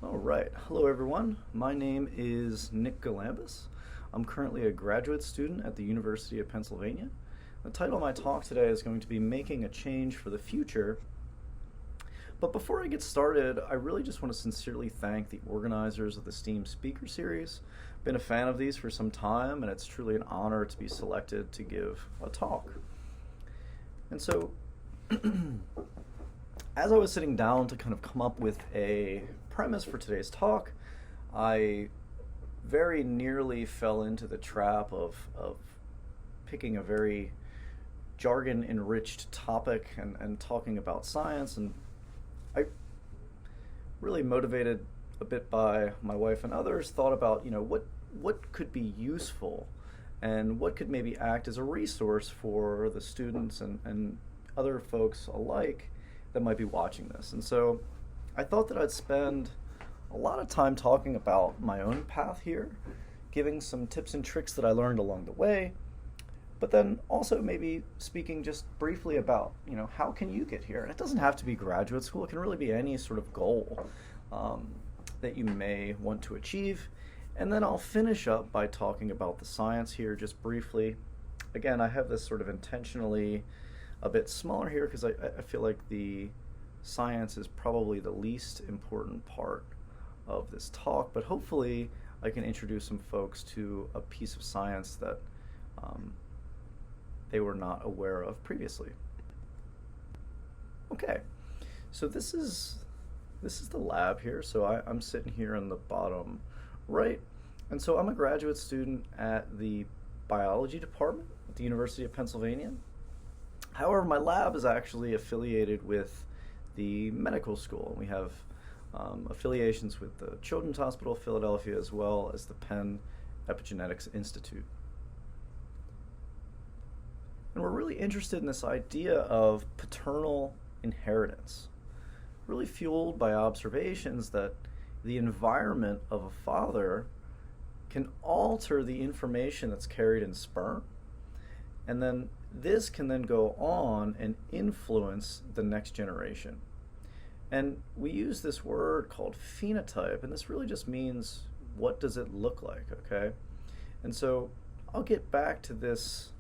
All right. Hello, everyone. My name is Nick Galambos. I'm currently a graduate student at the University of Pennsylvania. The title of my talk today is going to be Making a Change for the Future. But before I get started, I really just want to sincerely thank the organizers of the STEAM Speaker Series. Been a fan of these for some time, and it's truly an honor to be selected to give a talk. And so, as I was sitting down to kind of come up with a premise for today's talk, I very nearly fell into the trap of picking a very jargon-enriched topic and talking about science. And I, really motivated a bit by my wife and others, thought about, what could be useful and what could maybe act as a resource for the students and other folks alike that might be watching this. And so I thought that I'd spend a lot of time talking about my own path here, giving some tips and tricks that I learned along the way, but then also maybe speaking just briefly about, how can you get here? And it doesn't have to be graduate school. It can really be any sort of goal that you may want to achieve. And then I'll finish up by talking about the science here just briefly. Again, I have this sort of intentionally a bit smaller here because I feel like the science is probably the least important part of this talk, but hopefully I can introduce some folks to a piece of science that they were not aware of previously. Okay, so this is the lab here. So I'm sitting here in the bottom right, and so I'm a graduate student at the biology department at the University of Pennsylvania. However, my lab is actually affiliated with the medical school. We have affiliations with the Children's Hospital of Philadelphia as well as the Penn Epigenetics Institute. And we're really interested in this idea of paternal inheritance, really fueled by observations that the environment of a father can alter the information that's carried in sperm, and then this can then go on and influence the next generation. And we use this word called phenotype, and this really just means what does it look like, okay? And so I'll get back to this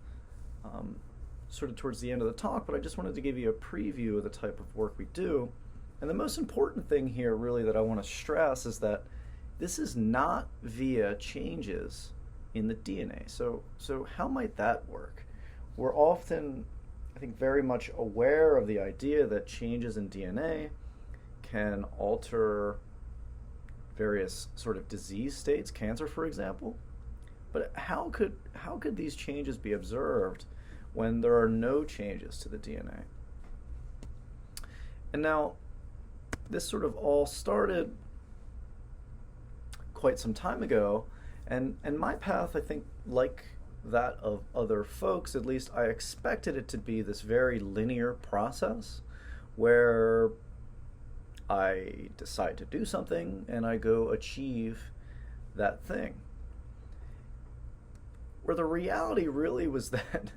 sort of towards the end of the talk, but I just wanted to give you a preview of the type of work we do. And the most important thing here really that I want to stress is that this is not via changes in the DNA. So how might that work? We're often, I think, very much aware of the idea that changes in DNA can alter various sort of disease states, cancer, for example. But how could these changes be observed when there are no changes to the DNA? And now, this sort of all started quite some time ago, and my path, I think, like that of other folks, at least I expected it to be this very linear process where I decide to do something and I go achieve that thing. Where the reality really was that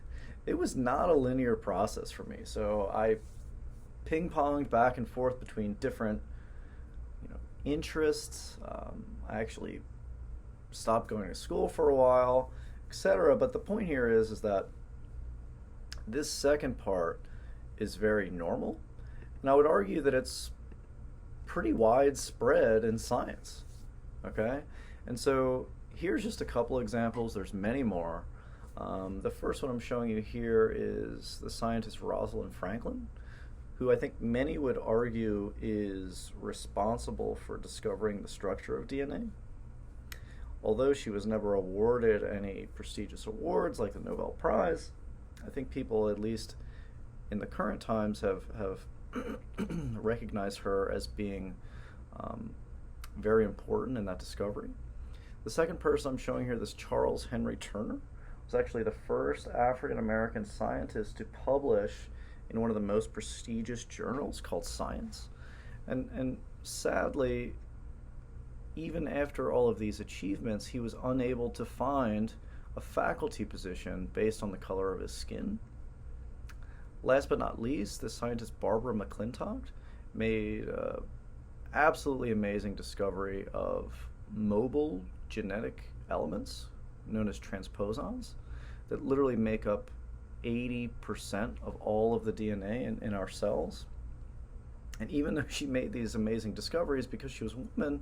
it was not a linear process for me. So I ping-ponged back and forth between different interests. I actually stopped going to school for a while, etc. But the point here is that this second part is very normal, and I would argue that it's pretty widespread in science. Okay, and so here's just a couple examples. There's many more. The first one I'm showing you here is the scientist Rosalind Franklin, who I think many would argue is responsible for discovering the structure of DNA. Although she was never awarded any prestigious awards like the Nobel Prize, I think people, at least in the current times, have recognized her as being very important in that discovery. The second person I'm showing here, this Charles Henry Turner, was actually the first African-American scientist to publish in one of the most prestigious journals called Science. And sadly, even after all of these achievements, he was unable to find a faculty position based on the color of his skin. Last but not least, the scientist Barbara McClintock made absolutely amazing discovery of mobile genetic elements known as transposons that literally make up 80% of all of the DNA in our cells. And even though she made these amazing discoveries, because she was a woman,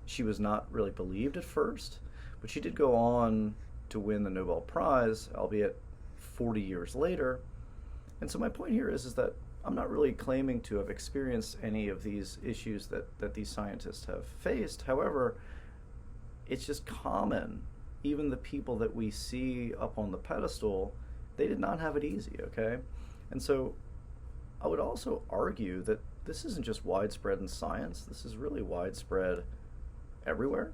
she was not really believed at first, but she did go on to win the Nobel Prize, albeit 40 years later. And so my point here is that I'm not really claiming to have experienced any of these issues that these scientists have faced. However, it's just common. Even the people that we see up on the pedestal, they did not have it easy, okay? And so I would also argue that this isn't just widespread in science, this is really widespread everywhere.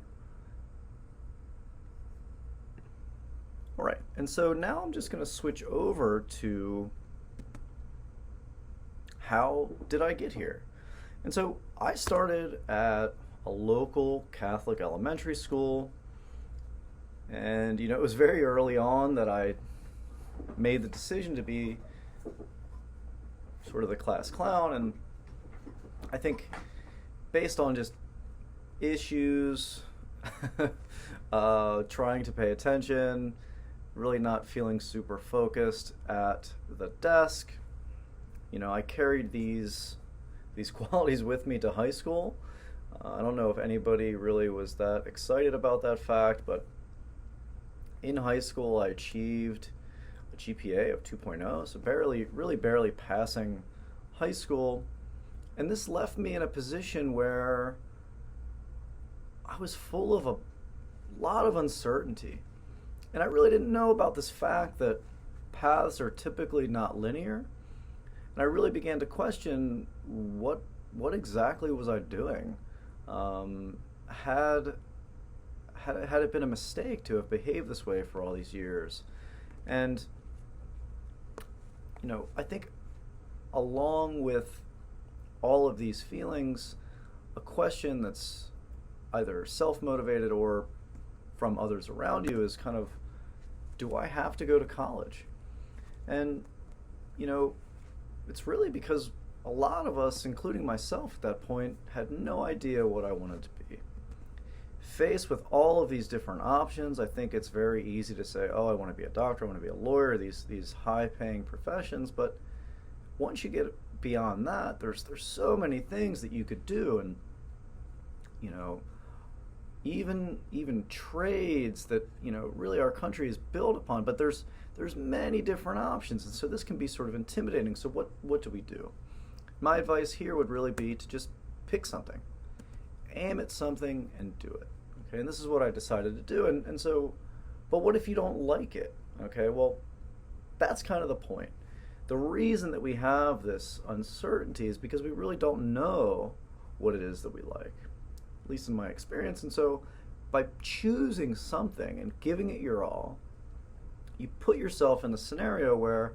All right, and so now I'm just going to switch over to how did I get here? And so I started at a local Catholic elementary school, and it was very early on that I made the decision to be sort of the class clown, and I think based on just issues, trying to pay attention, really not feeling super focused at the desk, I carried these qualities with me to high school. I don't know if anybody really was that excited about that fact, but in high school I achieved a GPA of 2.0, so really barely passing high school. And this left me in a position where I was full of a lot of uncertainty. And I really didn't know about this fact that paths are typically not linear. And I really began to question what exactly was I doing? Had it been a mistake to have behaved this way for all these years? And I think along with all of these feelings, a question that's either self-motivated or from others around you is kind of, do I have to go to college? And it's really because a lot of us, including myself at that point, had no idea what I wanted to be. Faced with all of these different options, I think it's very easy to say, oh, I want to be a doctor, I want to be a lawyer, these high-paying professions. But once you get beyond that, there's so many things that you could do, and even trades that really our country is built upon. But there's many different options, and so this can be sort of intimidating. So what do we do? My advice here would really be to just pick something, aim at something, and do it. Okay, and this is what I decided to do. And so, but what if you don't like it? Okay, well, that's kind of the point. The reason that we have this uncertainty is because we really don't know what it is that we like, at least in my experience. And so by choosing something and giving it your all, you put yourself in a scenario where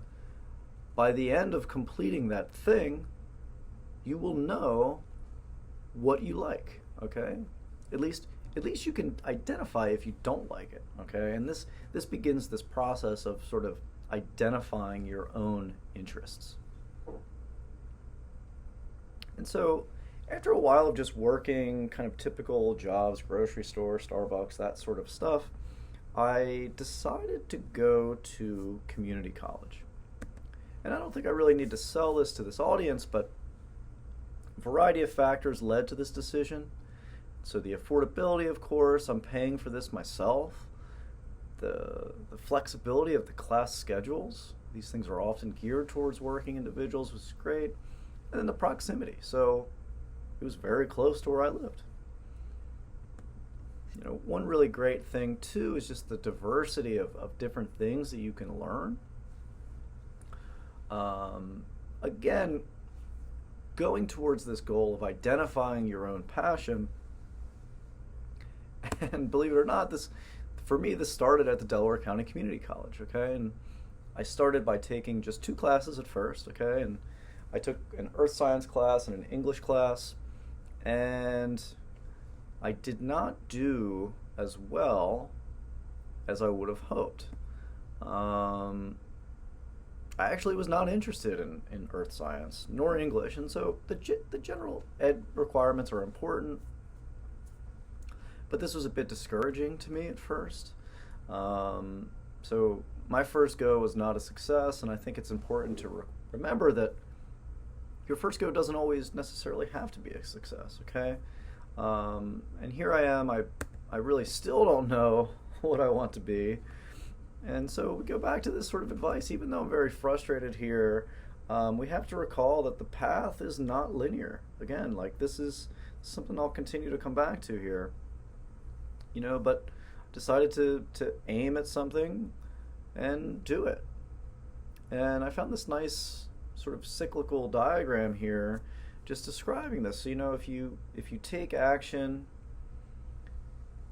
by the end of completing that thing, you will know what you like, okay? At least you can identify if you don't like it, okay? And this begins this process of sort of identifying your own interests. And so after a while of just working kind of typical jobs, grocery store, Starbucks, that sort of stuff, I decided to go to community college. And I don't think I really need to sell this to this audience, but a variety of factors led to this decision. So the affordability, of course, I'm paying for this myself. The flexibility of the class schedules, these things are often geared towards working individuals, which is great. And then the proximity, so it was very close to where I lived. One really great thing too is just the diversity of different things that you can learn. Again, going towards this goal of identifying your own passion, and believe it or not, for me, this started at the Delaware County Community College, okay? And I started by taking just 2 classes at first, okay? And I took an earth science class and an English class, and I did not do as well as I would have hoped. I I actually was not interested in earth science nor English, and so the general ed requirements are important, but this was a bit discouraging to me at first. So my first go was not a success, and I think it's important to remember that your first go doesn't always necessarily have to be a success, okay? And here I am, I really still don't know what I want to be. And so we go back to this sort of advice. Even though I'm very frustrated here, we have to recall that the path is not linear. Again, like, this is something I'll continue to come back to here. But decided to aim at something and do it. And I found this nice sort of cyclical diagram here just describing this. So, if you take action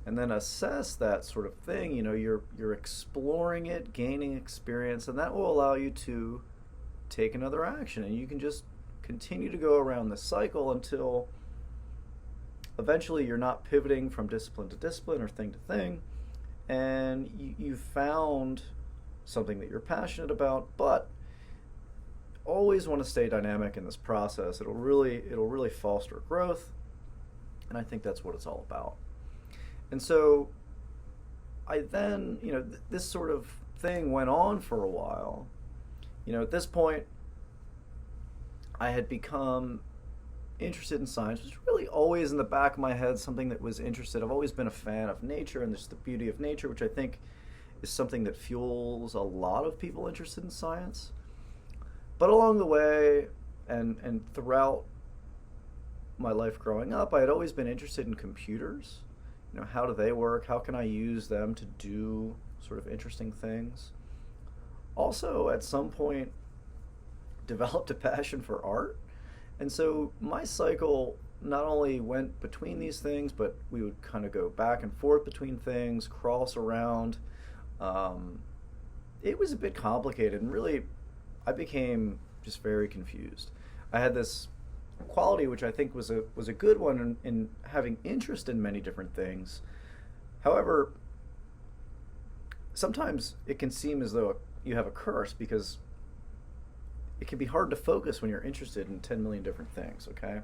and then assess that sort of thing, you're exploring it, gaining experience, and that will allow you to take another action. And you can just continue to go around this cycle until eventually you're not pivoting from discipline to discipline or thing to thing, and you've found something that you're passionate about, but always want to stay dynamic in this process. It'll really foster growth, and I think that's what it's all about. And so I then, this sort of thing went on for a while. At this point, I had become interested in science. It was really always in the back of my head something that was interested. I've always been a fan of nature and just the beauty of nature, which I think is something that fuels a lot of people interested in science. But along the way and throughout my life growing up, I had always been interested in computers. How do they work? How can I use them to do sort of interesting things? Also, at some point, developed a passion for art. And so my cycle not only went between these things, but we would kind of go back and forth between things, cross around. It was a bit complicated, and really, I became just very confused. I had this quality which I think was a good one in having interest in many different things. However, sometimes it can seem as though you have a curse, because it can be hard to focus when you're interested in 10 million different things, okay?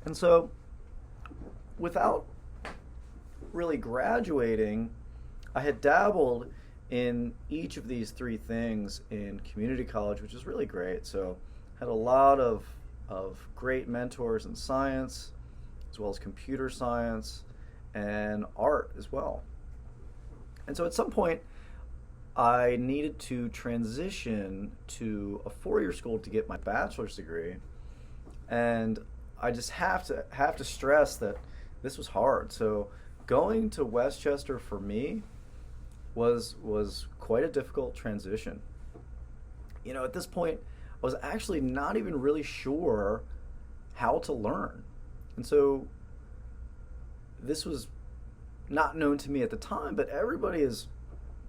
And so, without really graduating, I had dabbled in each of these three things in community college, which is really great. So, had a lot of great mentors in science, as well as computer science and art as well. And so at some point, I needed to transition to a four-year school to get my bachelor's degree. And I just have to stress that this was hard. So going to Westchester for me was quite a difficult transition. At this point, I was actually not even really sure how to learn. And so this was not known to me at the time, but everybody is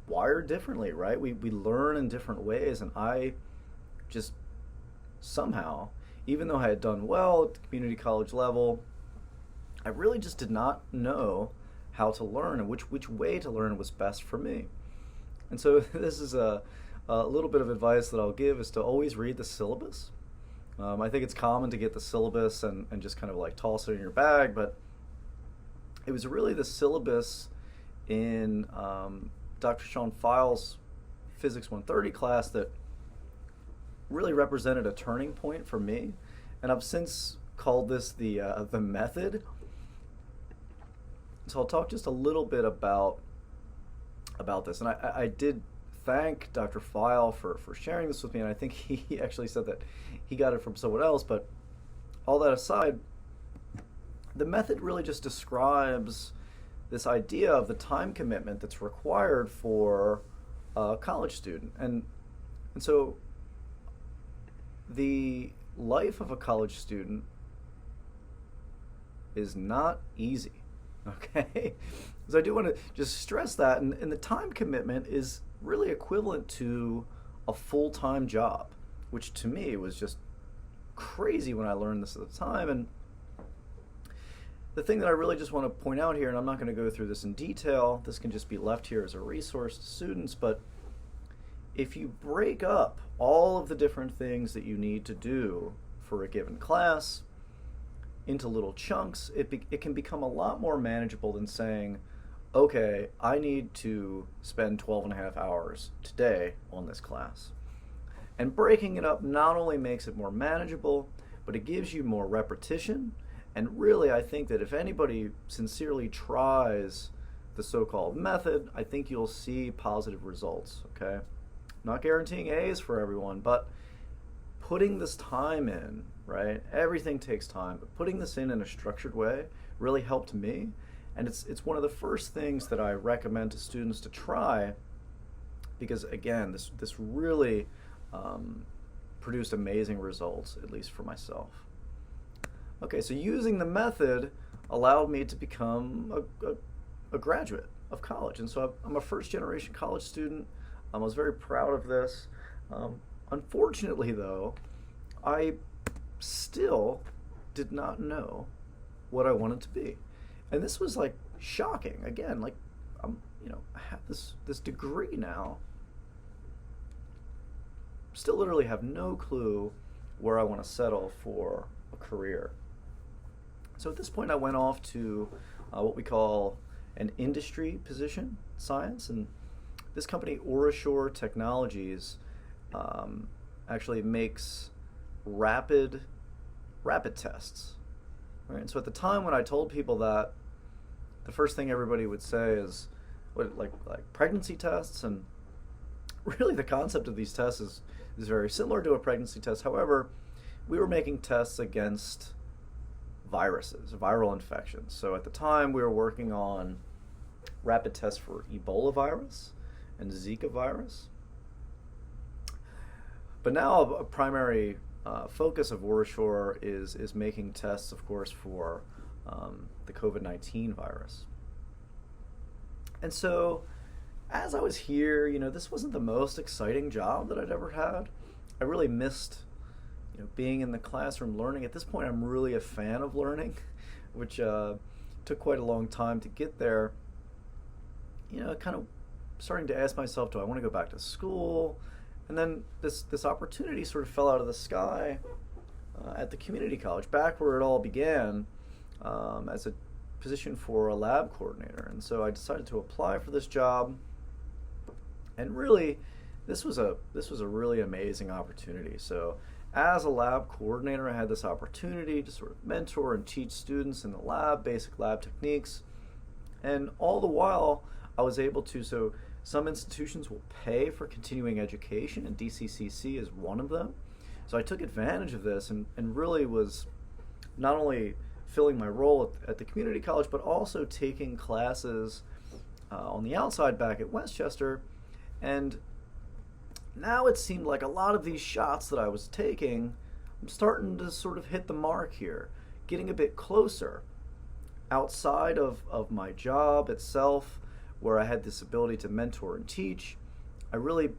wired differently, right? We learn in different ways, and I just somehow, even though I had done well at the community college level, I really just did not know how to learn and which way to learn was best for me. And so this is a little bit of advice that I'll give, is to always read the syllabus. I think it's common to get the syllabus and just kind of like toss it in your bag, but it was really the syllabus in Dr. Sean Files' Physics 130 class that really represented a turning point for me. And I've since called this the method. So I'll talk just a little bit about this. And I did thank Dr. File for sharing this with me, and I think he actually said that he got it from someone else. But all that aside, the method really just describes this idea of the time commitment that's required for a college student. And so the life of a college student is not easy, okay? So I do want to just stress that, and the time commitment is really equivalent to a full-time job, which to me was just crazy when I learned this at the time. And the thing that I really just want to point out here, and I'm not going to go through this in detail, this can just be left here as a resource to students, but if you break up all of the different things that you need to do for a given class into little chunks, it can become a lot more manageable than saying, okay, I need to spend 12 and a half hours today on this class. And breaking it up not only makes it more manageable, but it gives you more repetition. And really, I think that if anybody sincerely tries the so-called method, I think you'll see positive results, okay? Not guaranteeing A's for everyone, but putting this time in, right? Everything takes time, but putting this in a structured way really helped me. And it's one of the first things that I recommend to students to try, because again, this really produced amazing results, at least for myself. Okay, so using the method allowed me to become a graduate of college. And so I'm a first-generation college student. I was very proud of this. Unfortunately, though, I still did not know what I wanted to be. And this was like shocking. Again, like I have this degree now. Still literally have no clue where I want to settle for a career. So at this point, I went off to what we call an industry position, science, and this company, Orashore Technologies, actually makes rapid tests. Right? And so at the time when I told people that, the first thing everybody would say is, what, like pregnancy tests? And really the concept of these tests is very similar to a pregnancy test. However, we were making tests against viruses, viral infections. So at the time we were working on rapid tests for Ebola virus and Zika virus. But now a primary focus of Orashore is making tests, of course, for the COVID-19 virus. And so as I was here, this wasn't the most exciting job that I'd ever had. I really missed being in the classroom learning. At this point, I'm really a fan of learning, which took quite a long time to get there. Kind of starting to ask myself, do I want to go back to school? And then this opportunity sort of fell out of the sky at the community college, back where it all began, as a position for a lab coordinator. And so I decided to apply for this job. And really, this was a really amazing opportunity. So as a lab coordinator, I had this opportunity to sort of mentor and teach students in the lab, basic lab techniques. And all the while, I was able to, so some institutions will pay for continuing education, and DCCC is one of them. So I took advantage of this and really was not only filling my role at the community college, but also taking classes on the outside back at Westchester. And now it seemed like a lot of these shots that I was taking, I'm starting to sort of hit the mark here, getting a bit closer outside of my job itself, where I had this ability to mentor and teach. I really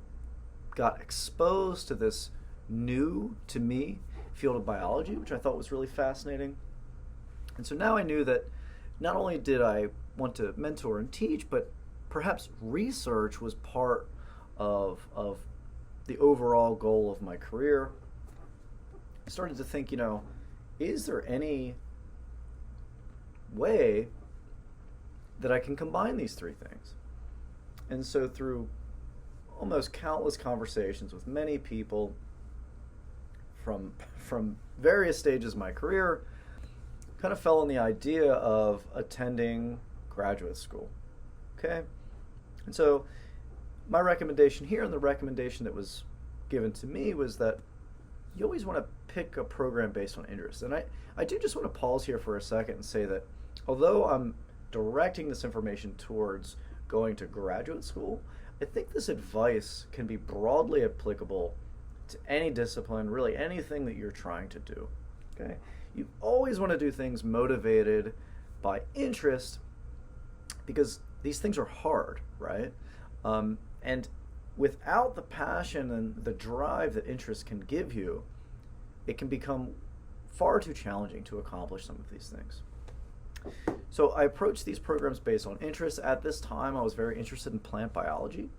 got exposed to this new, to me, field of biology, which I thought was really fascinating. And so now I knew that not only did I want to mentor and teach, but perhaps research was part of the overall goal of my career. I started to think, is there any way that I can combine these three things? And so through almost countless conversations with many people from various stages of my career, kind of fell on the idea of attending graduate school. Okay? And so my recommendation here, and the recommendation that was given to me, was that you always want to pick a program based on interest. And I do just want to pause here for a second and say that although I'm directing this information towards going to graduate school, I think this advice can be broadly applicable to any discipline, really anything that you're trying to do. Okay? You always want to do things motivated by interest, because these things are hard, right? And without the passion and the drive that interest can give you, it can become far too challenging to accomplish some of these things. So I approached these programs based on interest. At this time, I was very interested in plant biology.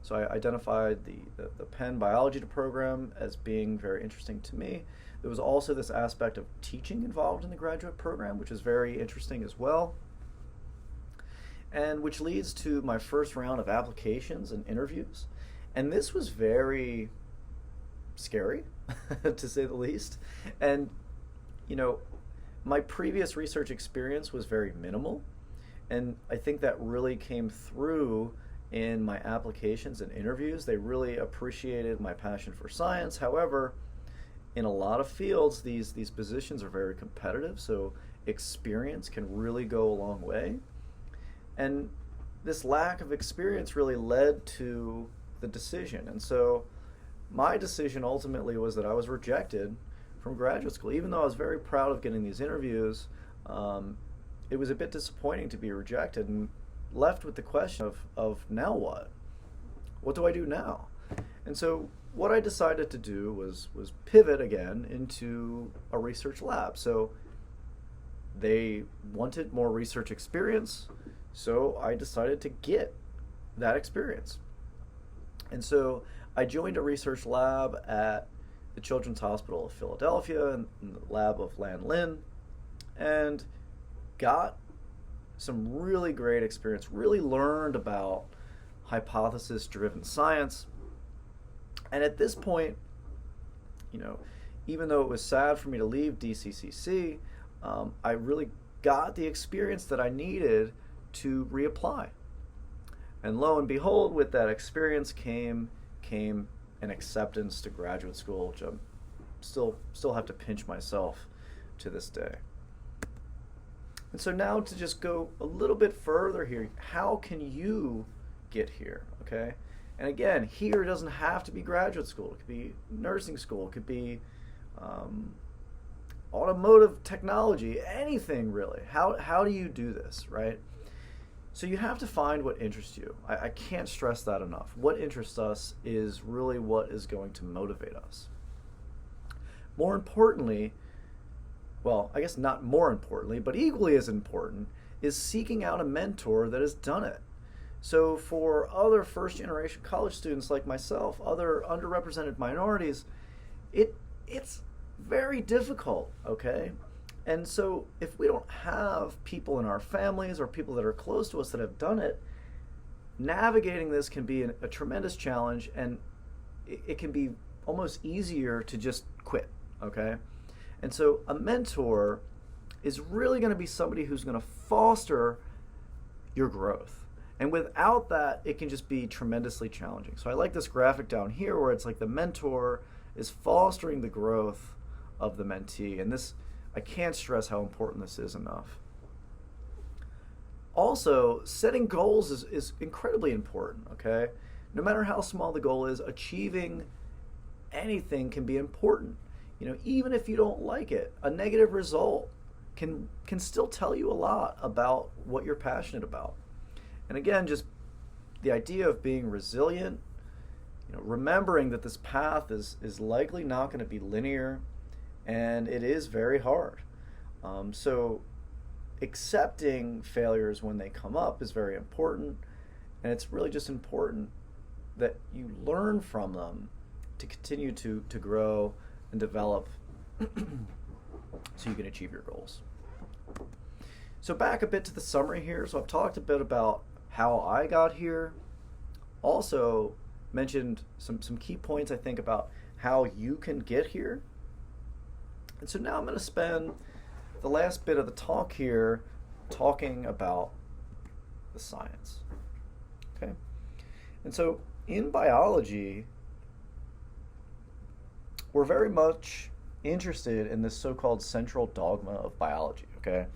So I identified the Penn biology program as being very interesting to me. There was also this aspect of teaching involved in the graduate program, which is very interesting as well. And which leads to my first round of applications and interviews. And this was very scary, to say the least. And, you know, my previous research experience was very minimal. And I think that really came through in my applications and interviews. They really appreciated my passion for science. However, in a lot of fields, these positions are very competitive, so experience can really go a long way. And this lack of experience really led to the decision. And so my decision ultimately was that I was rejected from graduate school. Even though I was very proud of getting these interviews, it was a bit disappointing to be rejected and left with the question of now what? What do I do now? And so what I decided to do was pivot again into a research lab. So they wanted more research experience, so I decided to get that experience. And so I joined a research lab at the Children's Hospital of Philadelphia in the lab of Lan Lin, and got some really great experience, really learned about hypothesis-driven science. And at this point, you know, even though it was sad for me to leave DCCC, I really got the experience that I needed to reapply. And lo and behold, with that experience came an acceptance to graduate school, which I still have to pinch myself to this day. And so now to just go a little bit further here, how can you get here, okay? And again, here doesn't have to be graduate school. It could be nursing school. It could be automotive technology, anything really. How do you do this, right? So you have to find what interests you. I can't stress that enough. What interests us is really what is going to motivate us. More importantly, well, I guess not more importantly, but equally as important, is seeking out a mentor that has done it. So for other first-generation college students like myself, other underrepresented minorities, it's very difficult, okay? And so if we don't have people in our families or people that are close to us that have done it, navigating this can be a tremendous challenge, and it can be almost easier to just quit, okay? And so a mentor is really going to be somebody who's going to foster your growth. And without that, it can just be tremendously challenging. So I like this graphic down here where it's like the mentor is fostering the growth of the mentee. And this, I can't stress how important this is enough. Also, setting goals is incredibly important, okay? No matter how small the goal is, achieving anything can be important. You know, even if you don't like it, a negative result can still tell you a lot about what you're passionate about. And again, just the idea of being resilient, you know, remembering that this path is likely not going to be linear, and it is very hard. So accepting failures when they come up is very important, and it's really just important that you learn from them to continue to grow and develop so you can achieve your goals. So back a bit to the summary here. So I've talked a bit about how I got here. Also mentioned some key points, I think, about how you can get here. And so now I'm going to spend the last bit of the talk here talking about the science. Okay? And so in biology, we're very much interested in this so-called central dogma of biology, okay?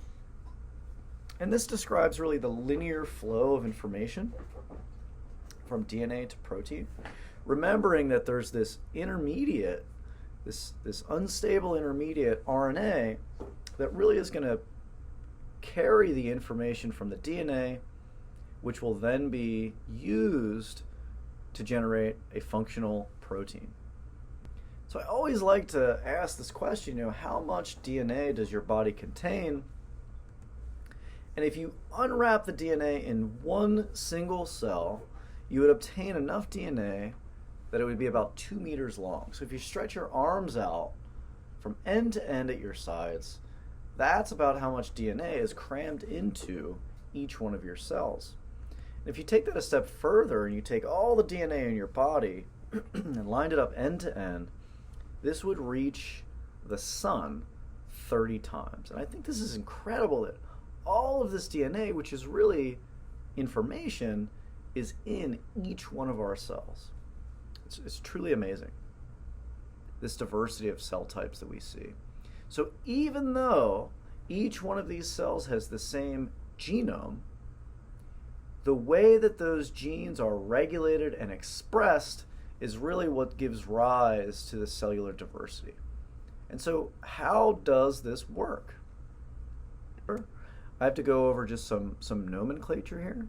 And this describes really the linear flow of information from DNA to protein, remembering that there's this intermediate, this unstable intermediate RNA that really is going to carry the information from the DNA, which will then be used to generate a functional protein. So I always like to ask this question, you know, how much DNA does your body contain? And if you unwrap the DNA in one single cell, you would obtain enough DNA that it would be about 2 meters long. So if you stretch your arms out from end to end at your sides, that's about how much DNA is crammed into each one of your cells. And if you take that a step further and you take all the DNA in your body and lined it up end to end, this would reach the sun 30 times. And I think this is incredible that all of this DNA, which is really information, is in each one of our cells. It's truly amazing, this diversity of cell types that we see. So even though each one of these cells has the same genome, the way that those genes are regulated and expressed is really what gives rise to the cellular diversity. And so how does this work? I have to go over just some nomenclature here.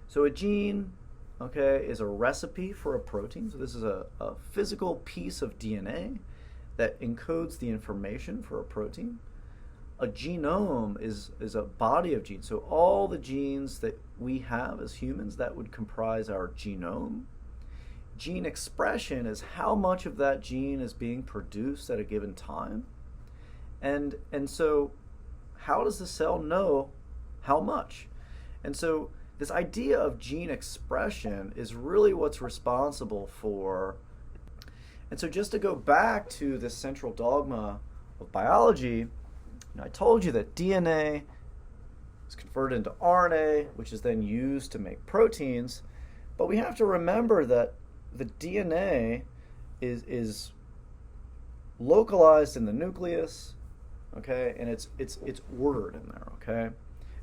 So a gene, okay, is a recipe for a protein. So this is a physical piece of DNA that encodes the information for a protein. A genome is a body of genes. So all the genes that we have as humans, that would comprise our genome. Gene expression is how much of that gene is being produced at a given time. And so how does the cell know how much? And so this idea of gene expression is really what's responsible for. And so just to go back to the central dogma of biology, I told you that DNA is converted into RNA, which is then used to make proteins. But we have to remember that the DNA is localized in the nucleus, okay, and it's ordered in there, okay?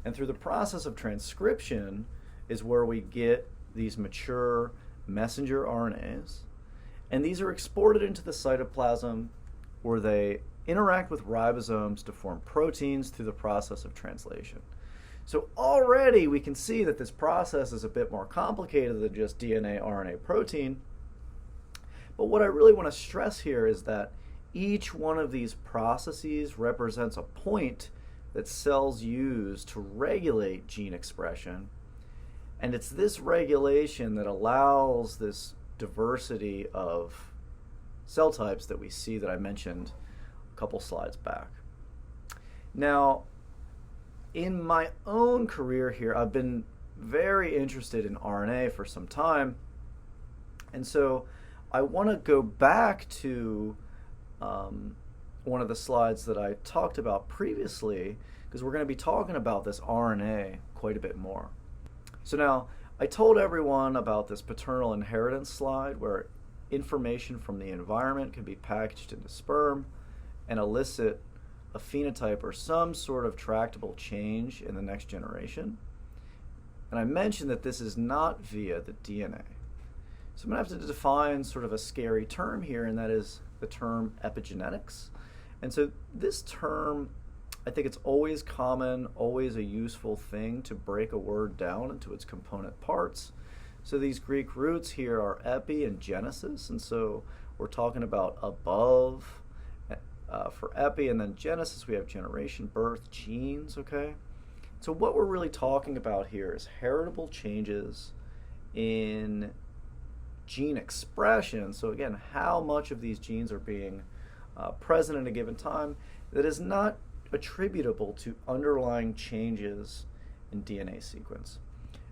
And through the process of transcription is where we get these mature messenger RNAs. And these are exported into the cytoplasm where they interact with ribosomes to form proteins through the process of translation. So already we can see that this process is a bit more complicated than just DNA, RNA, protein. But what I really want to stress here is that each one of these processes represents a point that cells use to regulate gene expression. And it's this regulation that allows this diversity of cell types that we see that I mentioned a couple slides back. Now, in my own career here, I've been very interested in RNA for some time. And so I want to go back to one of the slides that I talked about previously, because we're going to be talking about this RNA quite a bit more. So now, I told everyone about this paternal inheritance slide where information from the environment can be packaged into sperm and elicit a phenotype or some sort of tractable change in the next generation. And I mentioned that this is not via the DNA. So I'm going to have to define sort of a scary term here, and that is the term epigenetics. And so this term, I think it's always common, always a useful thing to break a word down into its component parts. So these Greek roots here are epi and genesis, and so we're talking about above for epi, and then genesis we have generation, birth, genes, okay? So what we're really talking about here is heritable changes in gene expression. So again, how much of these genes are being present at a given time that is not attributable to underlying changes in DNA sequence.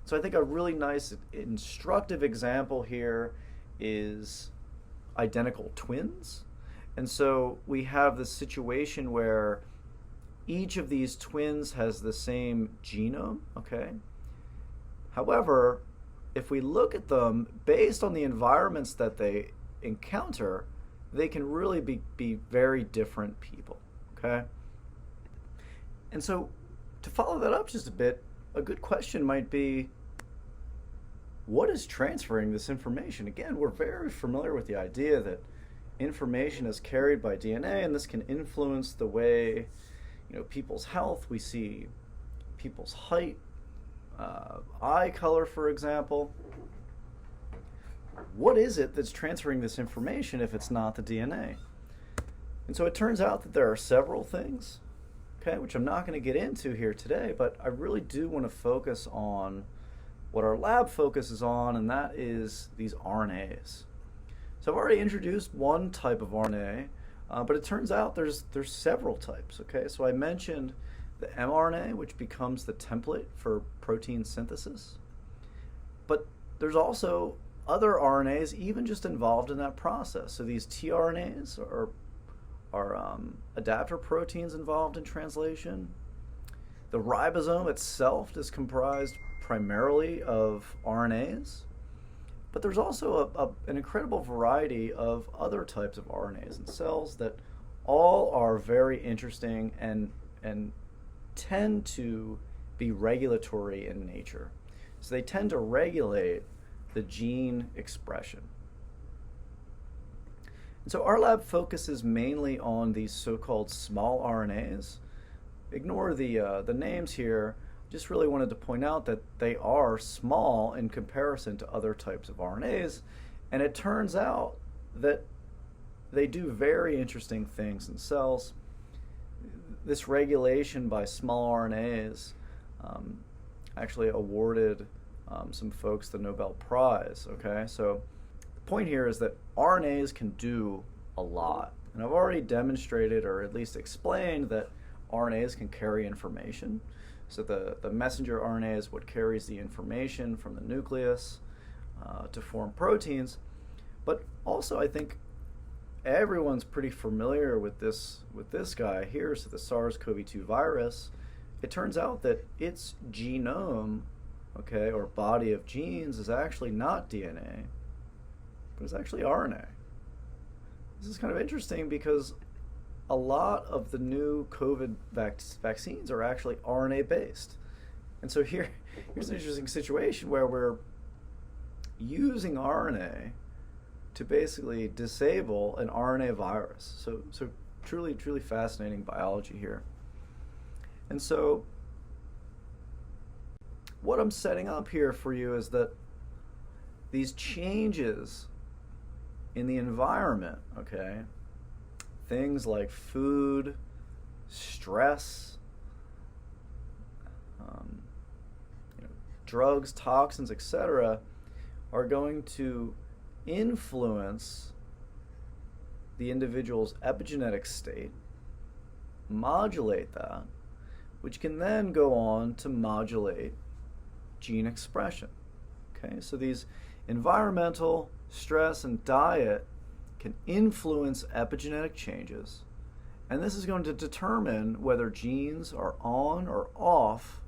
So I think a really nice instructive example here is identical twins. And so we have this situation where each of these twins has the same genome, okay? However, if we look at them based on the environments that they encounter, they can really be very different people, okay? And so to follow that up just a bit, a good question might be, what is transferring this information? Again, we're very familiar with the idea that information is carried by DNA, and this can influence the way, people's health. We see people's height, eye color, for example. What is it that's transferring this information if it's not the DNA? And so it turns out that there are several things, okay, which I'm not going to get into here today, but I really do want to focus on what our lab focuses on, and that is these RNAs. So I've already introduced one type of RNA, but it turns out there's several types, okay? So I mentioned the mRNA, which becomes the template for protein synthesis. But there's also other RNAs even just involved in that process. So these tRNAs are adapter proteins involved in translation. The ribosome itself is comprised primarily of RNAs, but there's also an incredible variety of other types of RNAs in cells that all are very interesting and tend to be regulatory in nature. So they tend to regulate the gene expression. And so our lab focuses mainly on these so-called small RNAs. Ignore the names here. Just really wanted to point out that they are small in comparison to other types of RNAs, and it turns out that they do very interesting things in cells. This regulation by small RNAs actually awarded some folks the Nobel Prize, okay? So the point here is that RNAs can do a lot. And I've already demonstrated, or at least explained, that RNAs can carry information. So the messenger RNA is what carries the information from the nucleus to form proteins. But also I think everyone's pretty familiar with this guy here, so the SARS-CoV-2 virus. It turns out that its genome, okay, or body of genes, is actually not DNA, but it's actually RNA. This is kind of interesting because a lot of the new COVID vaccines are actually RNA based. And so here's an interesting situation where we're using RNA to basically disable an RNA virus. So truly fascinating biology here. And so what I'm setting up here for you is that these changes in the environment, okay, things like food, stress, drugs, toxins, etc., are going to influence the individual's epigenetic state, modulate that, which can then go on to modulate gene expression. Okay, so these environmental, stress, and diet can influence epigenetic changes, and this is going to determine whether genes are on or off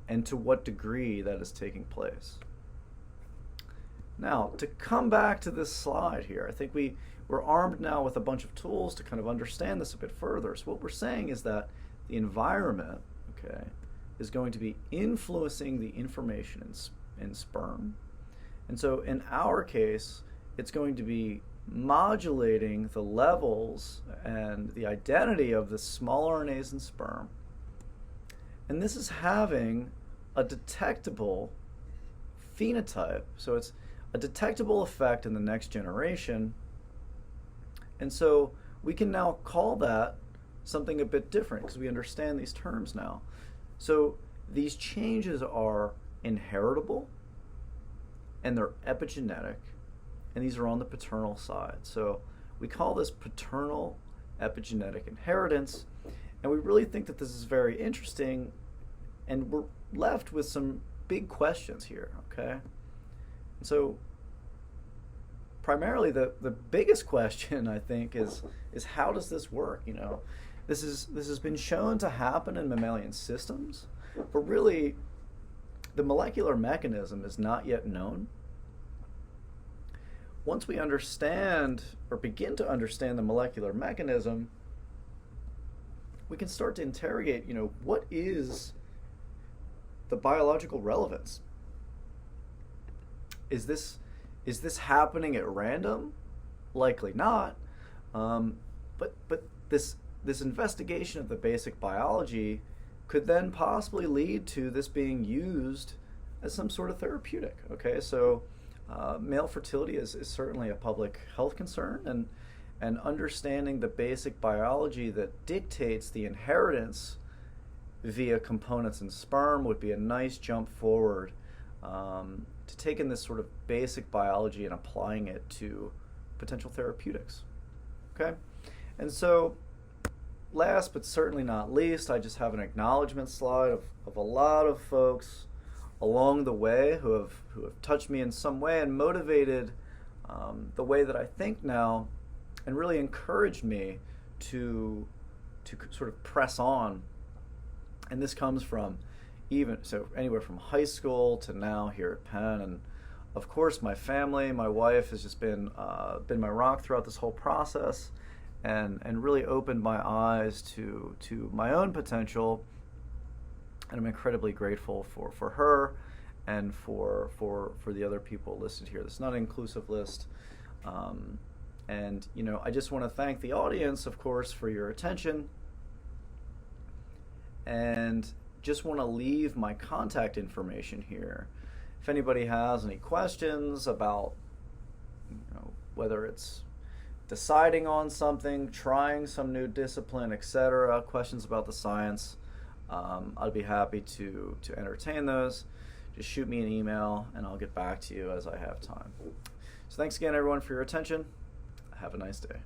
and to what degree that is taking place. Now, to come back to this slide here, I think we're armed now with a bunch of tools to kind of understand this a bit further. So what we're saying is that the environment, okay, is going to be influencing the information in sperm. And so in our case, it's going to be modulating the levels and the identity of the small RNAs in sperm. And this is having a detectable phenotype. So it's a detectable effect in the next generation. And so we can now call that something a bit different because we understand these terms now. So these changes are inheritable and they're epigenetic, and these are on the paternal side. So we call this paternal epigenetic inheritance, and we really think that this is very interesting, and we're left with some big questions here, okay? So primarily the biggest question, I think, is how does this work? You know, this has been shown to happen in mammalian systems, but really the molecular mechanism is not yet known. Once we understand or begin to understand the molecular mechanism, we can start to interrogate, you know, what is the biological relevance? Is this happening at random? Likely not. But this investigation of the basic biology could then possibly lead to this being used as some sort of therapeutic. Okay, so male fertility is certainly a public health concern, and understanding the basic biology that dictates the inheritance via components in sperm would be a nice jump forward to taking this sort of basic biology and applying it to potential therapeutics. Okay? And so, last but certainly not least, I just have an acknowledgement slide of a lot of folks along the way who have touched me in some way and motivated the way that I think now, and really encouraged me to sort of press on. And this comes from anywhere from high school to now here at Penn, and of course my family, my wife has just been my rock throughout this whole process, and really opened my eyes to my own potential, and I'm incredibly grateful for her and for the other people listed here. This is not an inclusive list, and I just want to thank the audience, of course, for your attention, and just want to leave my contact information here. If anybody has any questions about whether it's deciding on something, trying some new discipline, etc., questions about the science, I'd be happy to entertain those. Just shoot me an email and I'll get back to you as I have time. So thanks again, everyone, for your attention. Have a nice day.